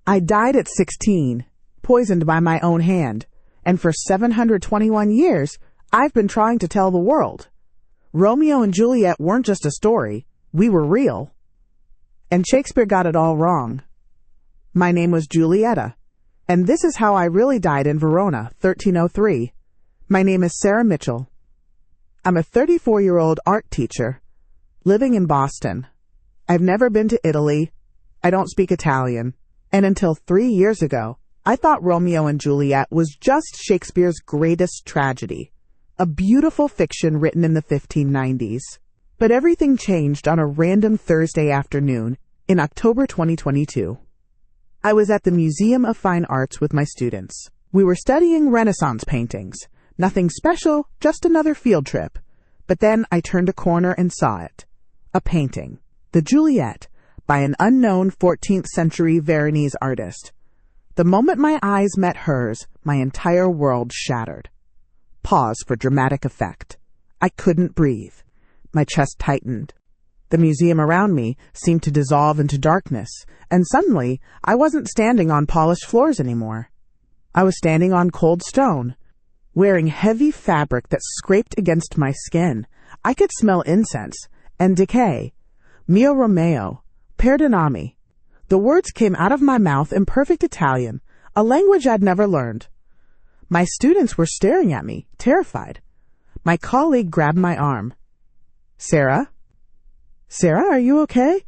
I died at 16, poisoned by my own hand, and for 721 years, I've been trying to tell the world. Romeo and Juliet weren't just a story, we were real. And Shakespeare got it all wrong. My name was Giulietta, and this is how I really died in Verona, 1303. My name is Sarah Mitchell. I'm a 34-year-old art teacher, living in Boston. I've never been to Italy. I don't speak Italian. And until 3 years ago, I thought Romeo and Juliet was just Shakespeare's greatest tragedy, a beautiful fiction written in the 1590s. But everything changed on a random Thursday afternoon in October 2022. I was at the Museum of Fine Arts with my students. We were studying Renaissance paintings. Nothing special, just another field trip. But then I turned a corner and saw it. A painting. The Juliet, by an unknown 14th century Veronese artist. The moment my eyes met hers, my entire world shattered. Pause for dramatic effect. I couldn't breathe. My chest tightened. The museum around me seemed to dissolve into darkness, and suddenly I wasn't standing on polished floors anymore. I was standing on cold stone, wearing heavy fabric that scraped against my skin. I could smell incense and decay. Mio Romeo, perdonami. The words came out of my mouth in perfect Italian, a language I'd never learned. My students were staring at me, terrified. My colleague grabbed my arm. Sarah? Sarah, are you okay?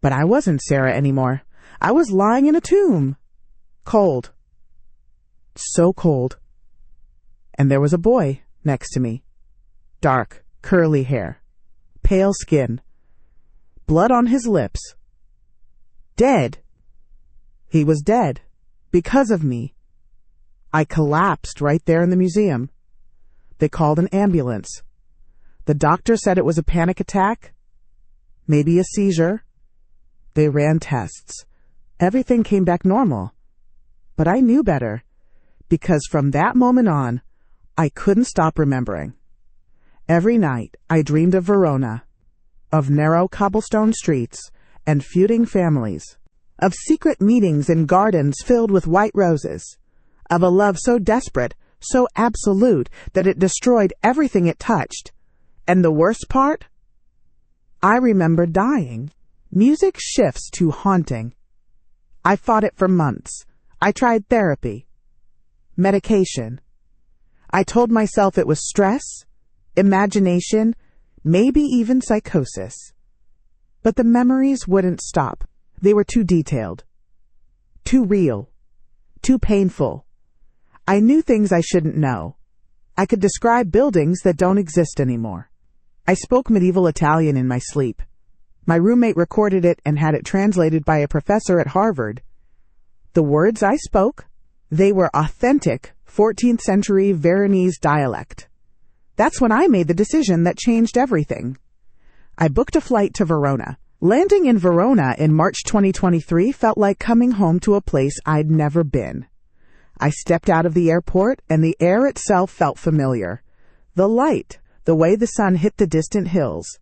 But I wasn't Sarah anymore. I was lying in a tomb. Cold. So cold. And there was a boy next to me. Dark, curly hair. Pale skin. Blood on his lips. Dead. He was dead. Because of me. I collapsed right there in the museum. They called an ambulance. The doctor said it was a panic attack. Maybe a seizure. They ran tests. Everything came back normal. But I knew better, because from that moment on, I couldn't stop remembering. Every night, I dreamed of Verona, of narrow cobblestone streets and feuding families, of secret meetings in gardens filled with white roses, of a love so desperate, so absolute, that it destroyed everything it touched. And the worst part? I remember dying. Music shifts to haunting. I fought it for months. I tried therapy, medication. I told myself it was stress, imagination, maybe even psychosis. But the memories wouldn't stop. They were too detailed, too real, too painful. I knew things I shouldn't know. I could describe buildings that don't exist anymore. I spoke medieval Italian in my sleep. My roommate recorded it and had it translated by a professor at Harvard. The words I spoke, they were authentic 14th century Veronese dialect. That's when I made the decision that changed everything. I booked a flight to Verona. Landing in Verona in March 2023 felt like coming home to a place I'd never been. I stepped out of the airport and the air itself felt familiar. The light, the way the sun hit the distant hills,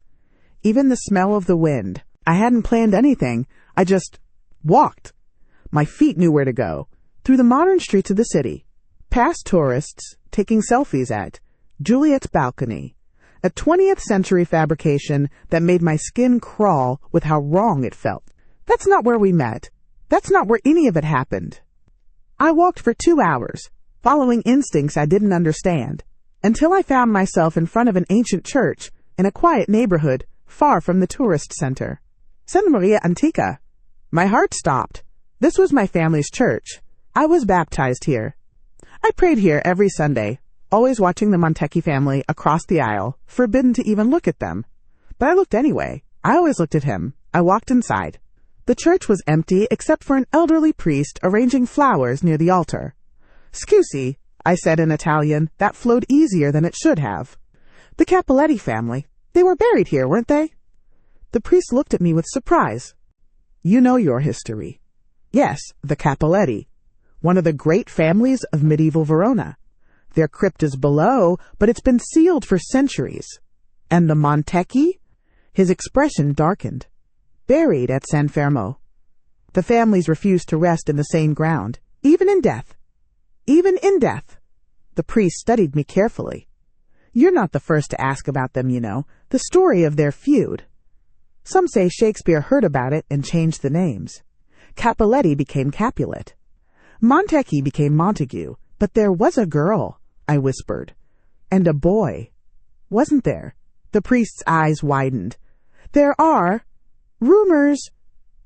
even the smell of the wind. I hadn't planned anything. I just walked. My feet knew where to go, through the modern streets of the city, past tourists taking selfies at Juliet's balcony, a 20th century fabrication that made my skin crawl with how wrong it felt. That's not where we met. That's not where any of it happened. I walked for 2 hours, following instincts I didn't understand, until I found myself in front of an ancient church in a quiet neighborhood far from the tourist center. Santa Maria Antica. My heart stopped. This was my family's church. I was baptized here. I prayed here every Sunday, always watching the Montecchi family across the aisle, forbidden to even look at them. But I looked anyway. I always looked at him. I walked inside. The church was empty except for an elderly priest arranging flowers near the altar. "Scusi," I said in Italian, that flowed easier than it should have. "The Cappelletti family. They were buried here, weren't they?" The priest looked at me with surprise. "You know your history." "Yes, the Cappelletti, one of the great families of medieval Verona. Their crypt is below, but it's been sealed for centuries." "And the Montecchi?" His expression darkened. "Buried at San Fermo." The families refused to rest in the same ground, even in death. Even in death. The priest studied me carefully. You're not the first to ask about them, you know, the story of their feud. Some say Shakespeare heard about it and changed the names. Cappelletti became Capulet. Montecchi became Montague. But there was a girl, I whispered. And a boy. Wasn't there? The priest's eyes widened. There are rumors,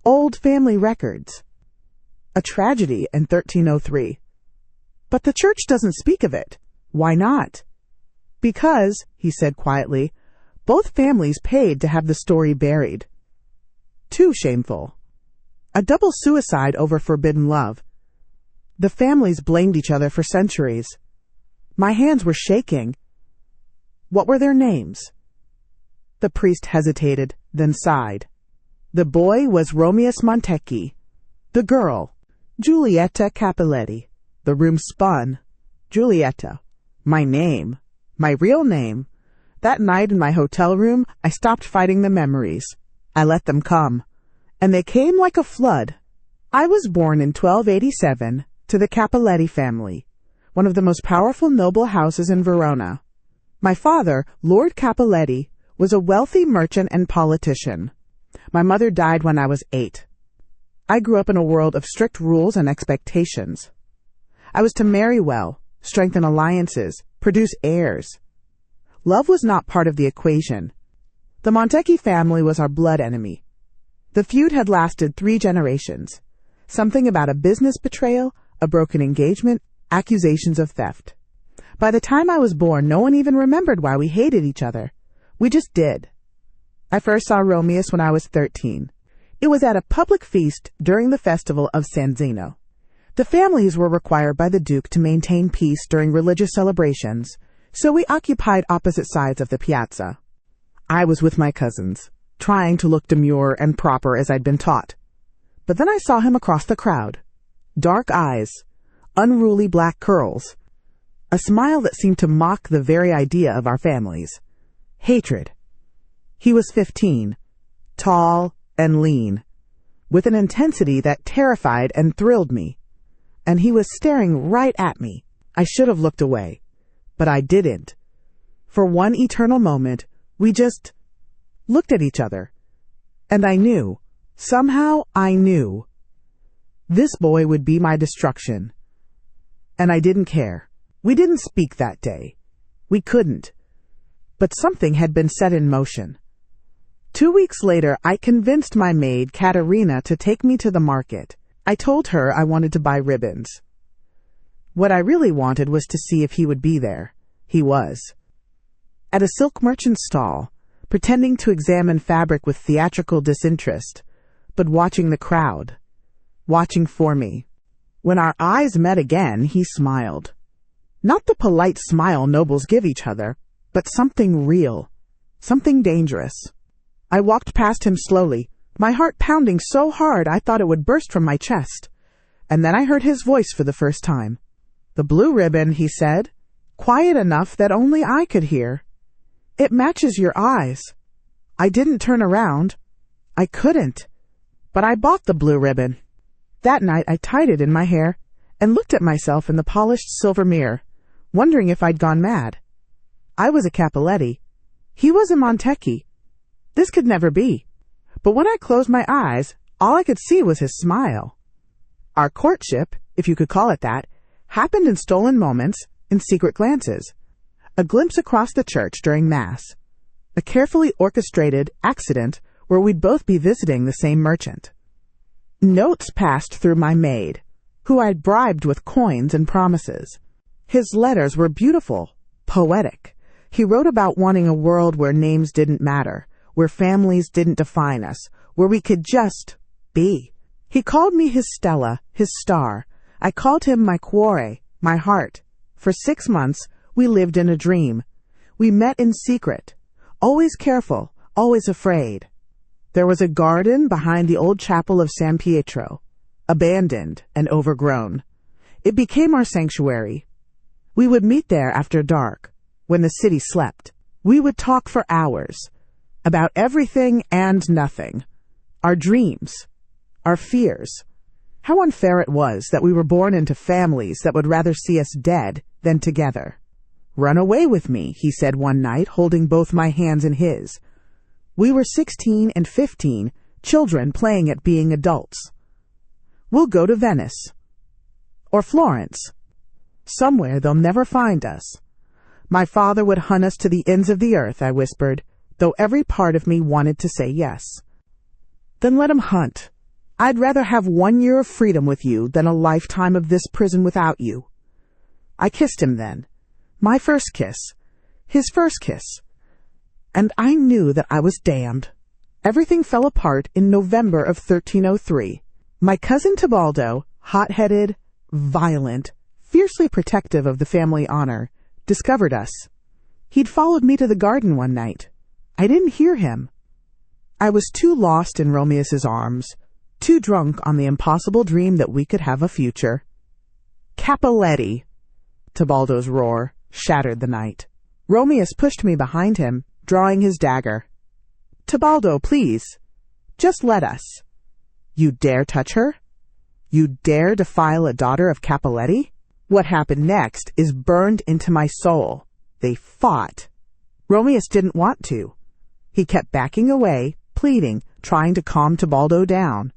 old family records. A tragedy in 1303. But the church doesn't speak of it. Why not? Because, he said quietly, both families paid to have the story buried. Too shameful. A double suicide over forbidden love. The families blamed each other for centuries. My hands were shaking. What were their names? The priest hesitated, then sighed. The boy was Romeus Montecchi. The girl, Giulietta Cappelletti. The room spun. Giulietta. My name. My real name. That night in my hotel room, I stopped fighting the memories. I let them come. And they came like a flood. I was born in 1287 to the Cappelletti family, one of the most powerful noble houses in Verona. My father, Lord Cappelletti, was a wealthy merchant and politician. My mother died when I was 8. I grew up in a world of strict rules and expectations. I was to marry well, strengthen alliances, produce heirs. Love was not part of the equation. The Montecchi family was our blood enemy. The feud had lasted 3 generations. Something about a business betrayal, a broken engagement, accusations of theft. By the time I was born, no one even remembered why we hated each other. We just did. I first saw Romeus when I was 13. It was at a public feast during the festival of San Zeno. The families were required by the Duke to maintain peace during religious celebrations, so we occupied opposite sides of the piazza. I was with my cousins, trying to look demure and proper as I'd been taught. But then I saw him across the crowd. Dark eyes, unruly black curls, a smile that seemed to mock the very idea of our families. Hatred. He was 15, tall and lean, with an intensity that terrified and thrilled me. And he was staring right at me. I should have looked away, but I didn't. For one eternal moment, we just looked at each other. And I knew, somehow I knew, this boy would be my destruction. And I didn't care. We didn't speak that day. We couldn't. But something had been set in motion. 2 weeks later, I convinced my maid, Caterina, to take me to the market. I told her I wanted to buy ribbons. What I really wanted was to see if he would be there. He was. At a silk merchant's stall, pretending to examine fabric with theatrical disinterest, but watching the crowd, watching for me. When our eyes met again, he smiled. Not the polite smile nobles give each other, but something real, something dangerous. I walked past him slowly, my heart pounding so hard I thought it would burst from my chest. And then I heard his voice for the first time. The blue ribbon, he said, quiet enough that only I could hear. It matches your eyes. I didn't turn around. I couldn't. But I bought the blue ribbon. That night I tied it in my hair and looked at myself in the polished silver mirror, wondering if I'd gone mad. I was a Cappelletti. He was a Montecchi. This could never be. But when I closed my eyes, all I could see was his smile. Our courtship, if you could call it that, happened in stolen moments, in secret glances. A glimpse across the church during Mass. A carefully orchestrated accident where we'd both be visiting the same merchant. Notes passed through my maid, who I'd bribed with coins and promises. His letters were beautiful, poetic. He wrote about wanting a world where names didn't matter, where families didn't define us, where we could just be. He called me his Stella, his star. I called him my cuore, my heart. For 6 months, we lived in a dream. We met in secret, always careful, always afraid. There was a garden behind the old chapel of San Pietro, abandoned and overgrown. It became our sanctuary. We would meet there after dark, when the city slept. We would talk for hours, about everything and nothing. Our dreams, our fears. How unfair it was that we were born into families that would rather see us dead than together. "Run away with me," he said one night, holding both my hands in his. We were 16 and 15, children playing at being adults. "We'll go to Venice. Or Florence. Somewhere they'll never find us." "My father would hunt us to the ends of the earth," I whispered, though every part of me wanted to say yes. "Then let him hunt. I'd rather have 1 year of freedom with you than a lifetime of this prison without you." I kissed him then. My first kiss. His first kiss. And I knew that I was damned. Everything fell apart in November of 1303. My cousin Tebaldo, hot-headed, violent, fiercely protective of the family honor, discovered us. He'd followed me to the garden one night. I didn't hear him. I was too lost in Romeus's arms, too drunk on the impossible dream that we could have a future. "Cappelletti!" Tebaldo's roar shattered the night. Romeus pushed me behind him, drawing his dagger. "Tebaldo, please. Just let us." "You dare touch her? You dare defile a daughter of Cappelletti?" What happened next is burned into my soul. They fought. Romeus didn't want to. He kept backing away, pleading, trying to calm Tebaldo down.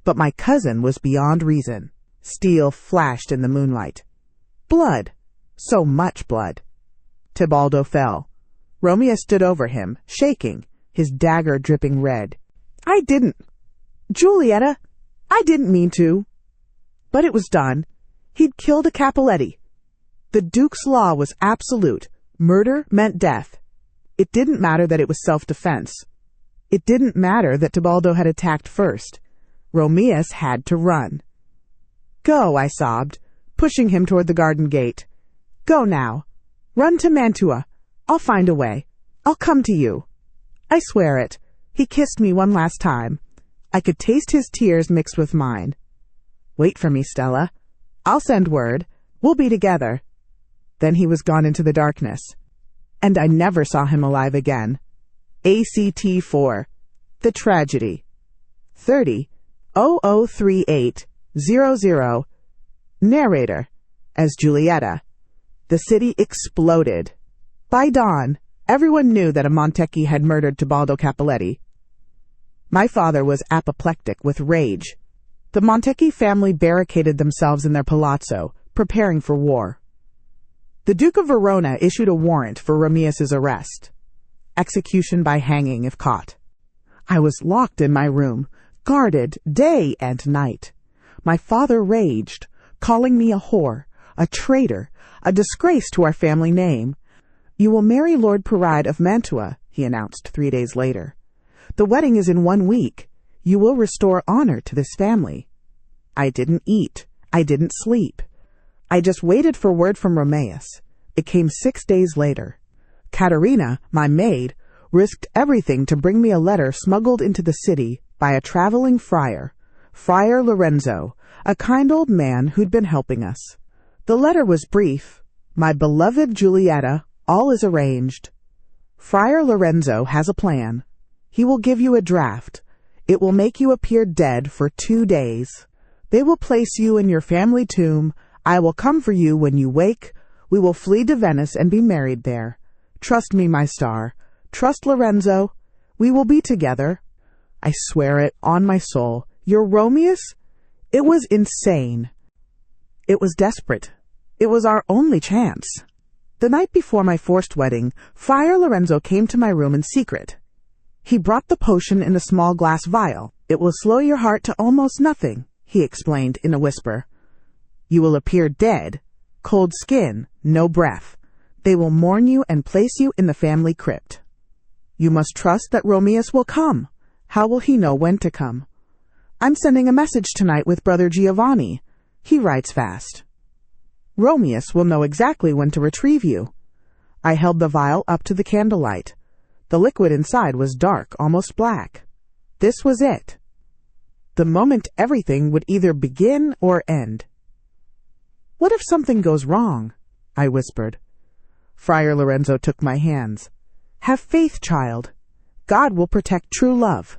But my cousin was beyond reason. Steel flashed in the moonlight. Blood. So much blood. Tebaldo fell. Romeus stood over him, shaking, his dagger dripping red. "I didn't. Giulietta, I didn't mean to." But it was done. He'd killed a Cappelletti. The Duke's law was absolute. Murder meant death. It didn't matter that it was self-defense. It didn't matter that Tebaldo had attacked first. Romeus had to run. "Go," I sobbed, pushing him toward the garden gate. "Go now. Run to Mantua. I'll find a way. I'll come to you." I swear it. He kissed me one last time. I could taste his tears mixed with mine. "Wait for me, Stella. I'll send word. We'll be together." Then he was gone into the darkness. And I never saw him alive again. ACT 4. The Tragedy. 30-0038-00. Narrator. As Giulietta. The city exploded. By dawn, everyone knew that a Montecchi had murdered Tebaldo Cappelletti. My father was apoplectic with rage. The Montecchi family barricaded themselves in their palazzo, preparing for war. The Duke of Verona issued a warrant for Romeus's arrest. Execution by hanging if caught. I was locked in my room, guarded day and night. My father raged, calling me a whore, a traitor, a disgrace to our family name. "You will marry Lord Paride of Mantua," he announced 3 days later. "The wedding is in 1 week. You will restore honor to this family." I didn't eat. I didn't sleep. I just waited for word from Romeus. It came 6 days later. Caterina, my maid, risked everything to bring me a letter smuggled into the city by a traveling friar, Friar Lorenzo, a kind old man who'd been helping us. The letter was brief. "My beloved Giulietta, all is arranged. Friar Lorenzo has a plan. He will give you a draft. It will make you appear dead for 2 days. They will place you in your family tomb. I will come for you when you wake. We will flee to Venice and be married there. Trust me, my star. Trust Lorenzo. We will be together. I swear it on my soul. Your Romeus?" It was insane. It was desperate. It was our only chance. The night before my forced wedding, Friar Lorenzo came to my room in secret. He brought the potion in a small glass vial. "It will slow your heart to almost nothing," he explained in a whisper. "You will appear dead, cold skin, no breath. They will mourn you and place you in the family crypt. You must trust that Romeus will come. How will he know when to come? I'm sending a message tonight with Brother Giovanni. He writes fast. Romeus will know exactly when to retrieve you." I held the vial up to the candlelight. The liquid inside was dark, almost black. This was it. The moment everything would either begin or end. "What if something goes wrong?" I whispered. Friar Lorenzo took my hands. "Have faith, child. God will protect true love."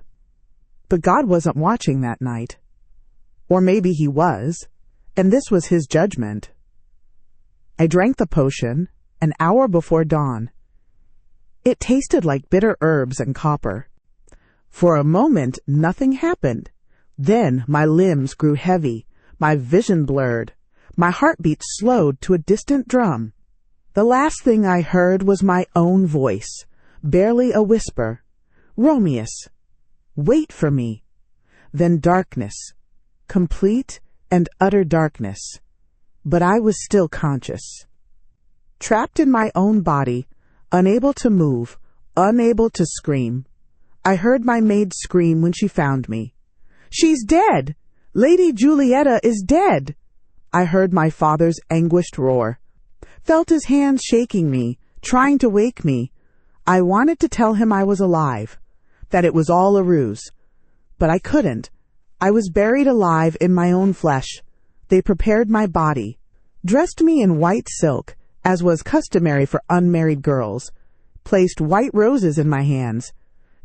But God wasn't watching that night. Or maybe he was, and this was his judgment. I drank the potion an hour before dawn. It tasted like bitter herbs and copper. For a moment, nothing happened. Then my limbs grew heavy, my vision blurred, my heartbeat slowed to a distant drum. The last thing I heard was my own voice, barely a whisper. "Romeus, wait for me." Then darkness, complete and utter darkness. But I was still conscious. Trapped in my own body, unable to move, unable to scream. I heard my maid scream when she found me. "She's dead! Lady Giulietta is dead!" I heard my father's anguished roar. Felt his hands shaking me, trying to wake me. I wanted to tell him I was alive, that it was all a ruse. But I couldn't. I was buried alive in my own flesh. They prepared my body, dressed me in white silk, as was customary for unmarried girls, placed white roses in my hands,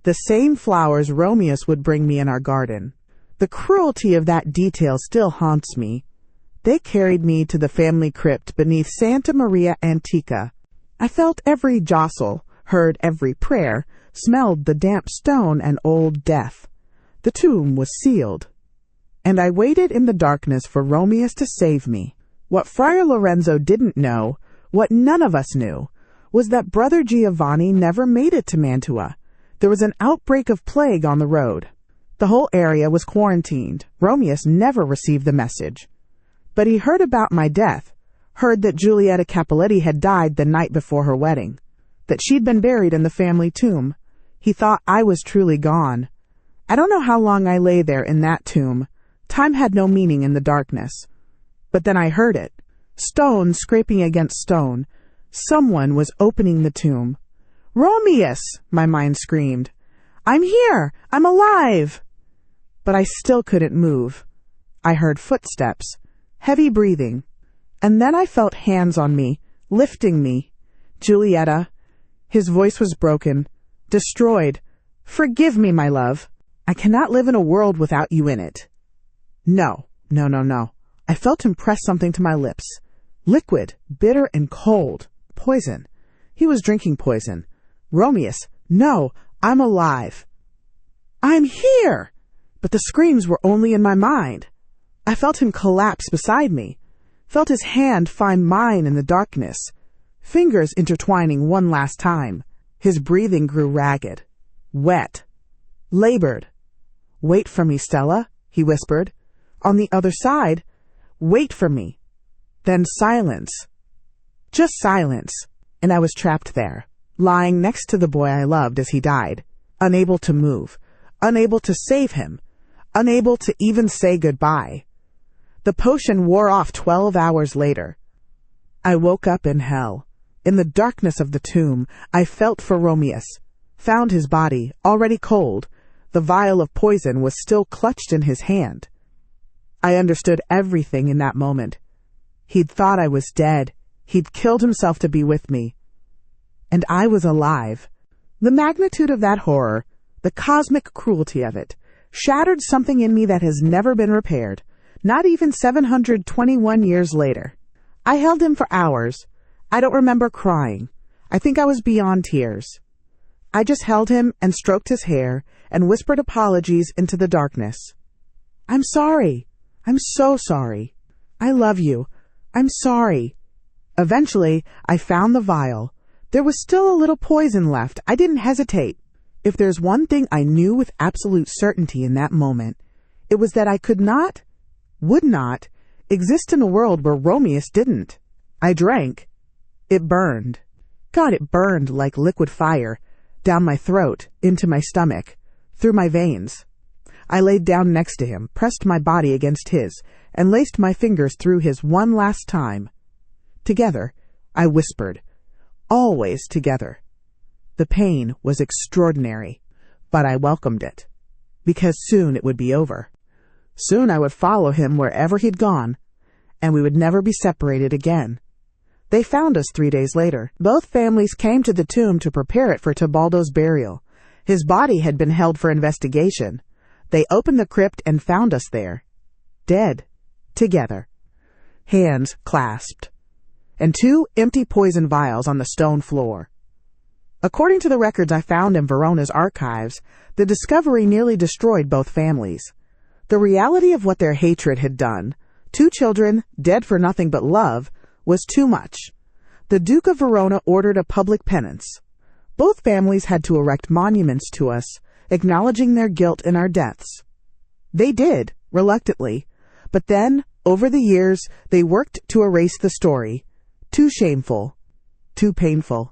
the same flowers Romeus would bring me in our garden. The cruelty of that detail still haunts me. They carried me to the family crypt beneath Santa Maria Antica. I felt every jostle, heard every prayer, smelled the damp stone and old death. The tomb was sealed, and I waited in the darkness for Romeus to save me. What Friar Lorenzo didn't know, what none of us knew, was that Brother Giovanni never made it to Mantua. There was an outbreak of plague on the road. The whole area was quarantined. Romeus never received the message. But he heard about my death, heard that Giulietta Cappelletti had died the night before her wedding, that she'd been buried in the family tomb. He thought I was truly gone. I don't know how long I lay there in that tomb. Time had no meaning in the darkness. But then I heard it. Stone scraping against stone. Someone was opening the tomb. "Romeus!" my mind screamed. "I'm here! I'm alive!" But I still couldn't move. I heard footsteps, heavy breathing, and then I felt hands on me, lifting me. "Giulietta." His voice was broken, destroyed. "Forgive me, my love. I cannot live in a world without you in it." No. I felt him press something to my lips. Liquid, bitter and cold. Poison. He was drinking poison. "Romeus, no, I'm alive." "I'm here!" But the screams were only in my mind. I felt him collapse beside me, felt his hand find mine in the darkness, fingers intertwining one last time. His breathing grew ragged, wet, labored. "Wait for me, Stella," he whispered. On the other side, "Wait for me." Then silence. Just silence. And I was trapped there, lying next to the boy I loved as he died, unable to move, unable to save him, unable to even say goodbye. The potion wore off 12 hours later. I woke up in hell. In the darkness of the tomb, I felt for Romeus, found his body, already cold. The vial of poison was still clutched in his hand. I understood everything in that moment. He'd thought I was dead. He'd killed himself to be with me. And I was alive. The magnitude of that horror, the cosmic cruelty of it, shattered something in me that has never been repaired, not even 721 years later. I held him for hours. I don't remember crying. I think I was beyond tears. I just held him and stroked his hair and whispered apologies into the darkness. "I'm sorry. I'm so sorry. I love you. I'm sorry." Eventually, I found the vial. There was still a little poison left. I didn't hesitate. If there's one thing I knew with absolute certainty in that moment, it was that I could not, would not, exist in a world where Romeus didn't. I drank. It burned. God, it burned like liquid fire, down my throat, into my stomach, through my veins. I laid down next to him, pressed my body against his, and laced my fingers through his one last time. Together, I whispered. Always together. The pain was extraordinary, but I welcomed it, because soon it would be over. Soon I would follow him wherever he'd gone, and we would never be separated again. They found us 3 days later. Both families came to the tomb to prepare it for Tebaldo's burial. His body had been held for investigation. They opened the crypt and found us there. dead, together, hands clasped, and 2 empty poison vials on the stone floor. According to the records I found in Verona's archives, the discovery nearly destroyed both families. The reality of what their hatred had done, 2 children dead for nothing but love, was too much. The Duke of Verona ordered a public penance. Both families had to erect monuments to us, acknowledging their guilt in our deaths. They did, reluctantly, but then, over the years, they worked to erase the story. Too shameful, too painful.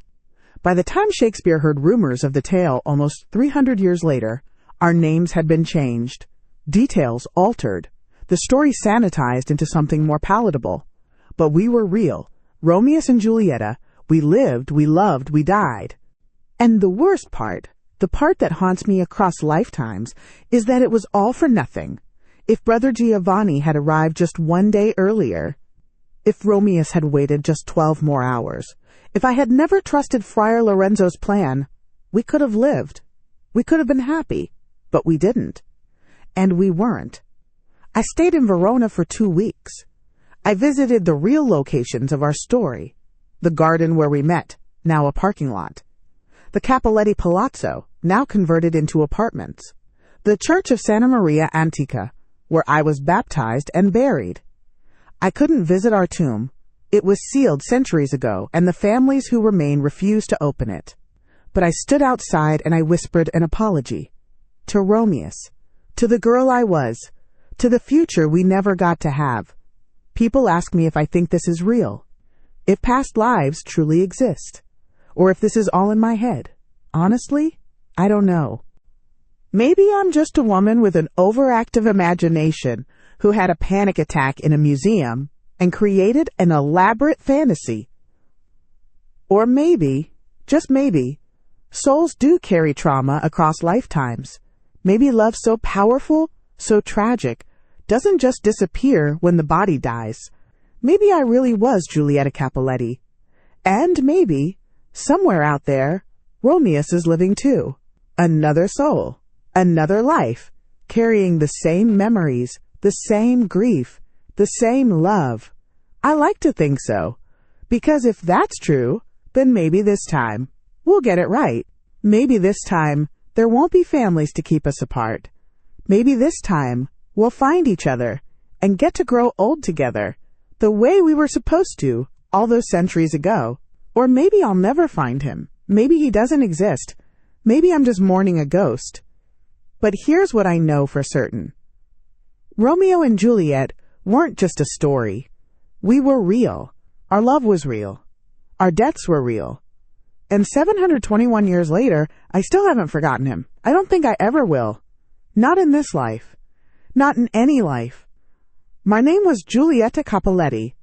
By the time Shakespeare heard rumors of the tale almost 300 years later, our names had been changed, details altered, the story sanitized into something more palatable. But we were real. Romeus and Giulietta. We lived, we loved, we died. And the worst part, the part that haunts me across lifetimes, is that it was all for nothing. If Brother Giovanni had arrived just 1 day earlier, if Romeus had waited just 12 more hours, if I had never trusted Friar Lorenzo's plan, we could have lived. We could have been happy, but we didn't. And we weren't. I stayed in Verona for 2 weeks. I visited the real locations of our story. The garden where we met, now a parking lot. The Cappelletti Palazzo, now converted into apartments. The Church of Santa Maria Antica, where I was baptized and buried. I couldn't visit our tomb. It was sealed centuries ago, and the families who remain refused to open it. But I stood outside and I whispered an apology. To Romeus. To the girl I was. To the future we never got to have. People ask me if I think this is real. If past lives truly exist. Or if this is all in my head. Honestly, I don't know. Maybe I'm just a woman with an overactive imagination who had a panic attack in a museum and created an elaborate fantasy. Or maybe, just maybe, souls do carry trauma across lifetimes. Maybe love so powerful, so tragic, doesn't just disappear when the body dies. Maybe I really was Giulietta Cappelletti. And maybe, somewhere out there, Romeus is living too. Another soul, another life, carrying the same memories, the same grief, the same love. I like to think so. Because if that's true, then maybe this time we'll get it right. Maybe this time there won't be families to keep us apart. Maybe this time we'll find each other and get to grow old together, the way we were supposed to all those centuries ago. Or maybe I'll never find him. Maybe he doesn't exist. Maybe I'm just mourning a ghost. But here's what I know for certain. Romeo and Juliet weren't just a story. We were real. Our love was real. Our deaths were real. And 721 years later, I still haven't forgotten him. I don't think I ever will. Not in this life. Not in any life. My name was Giulietta Cappelletti.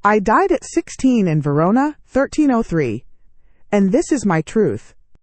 I died at 16 in Verona, 1303. And this is my truth.